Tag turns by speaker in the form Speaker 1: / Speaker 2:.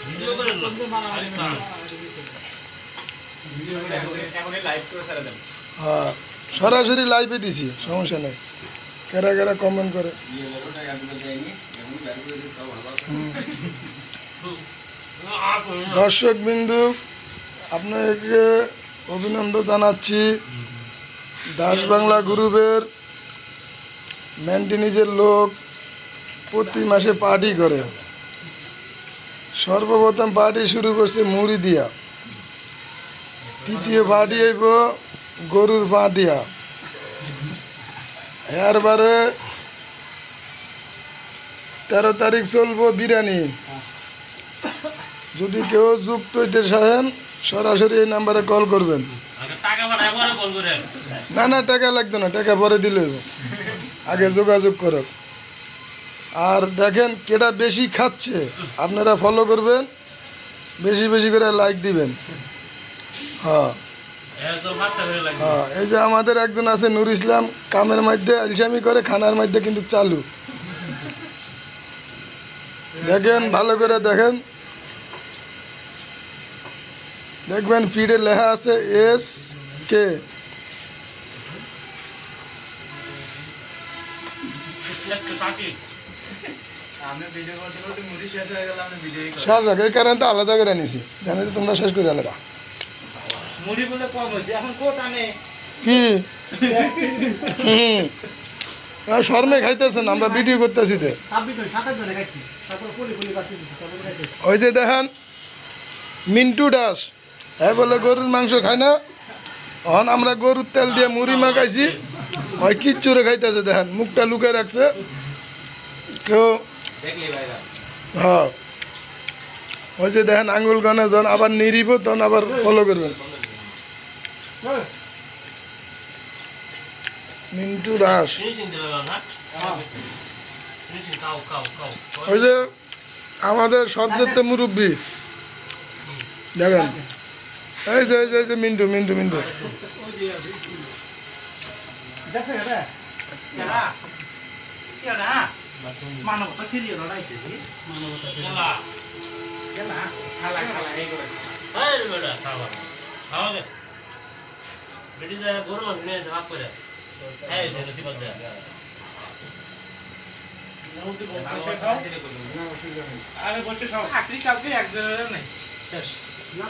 Speaker 1: Video করেন না
Speaker 2: হ্যাঁ সরাসরি লাইভে দিছি, সমস্যা নেই। কেরা কেরা কমেন্ট করে। দর্শক বিন্দু আপনাকে অভিনন্দন জানাচ্ছি। দাস বাংলা গ্রুপের মেন্টেনেন্সের লোক প্রতি মাসে পার্টি করে। সর্বপ্রথম পার্টি শুরু করছে মুড়ি দিয়া, তৃতীয় পার্টি হইব গরুর পা দিয়া, এরবারে 13 তারিখ চলবো বিরিয়ানি। যদি কেউ যুক্ত হইতে চান সরাসরি এই নাম্বারে কল করবেন। না না টাকা লাগতো না, টাকা পরে দিলে আগে যোগাযোগ করো। আর দেখেন কেটা বেশি খাচ্ছে আপনারা ফলো করবেন, বেশি বেশি করে লাইক দিবেন। হ্যাঁ হ্যাঁ, এই যে আমাদের একজন আছে নুর ইসলাম, কামের মধ্যে আলসামি করে, খানার মধ্যে কিন্তু চালু। দেখেন ভালো করে দেখেন, দেখবেন ফিডে লেখা আছে SK। এই কারণে তো আলাদা করে নিছি, জানি তো তোমরা শেষ করে আলাদা কি শর্মে খাইতেছেন, আমরা ভিডিও করতেছি। ওই যে দেখেন মিন্টু দাস, হ্যাঁ বলে গরুর মাংস খায় না, এখন আমরা গরুর তেল দিয়ে মুড়ি মাখাইছি, ওই কিচ্ছুরে খাইতেছে। দেখেন মুখটা লুকিয়ে রাখছে কেউ। হ্যাঁ ওই যে দেখেন আঙুল গানে যখন আবার নিরিব তখন আবার ফলো করবেন। মিন্টু দাস, ওই যে আমাদের সবচেয়ে মুরব্বী দেখেন, এই যে এই যে মিন্টু মিন্টু মিন্টু
Speaker 1: আরে বলছে সব চাকরি কালকে এক জায়গায় নাই শেষ না।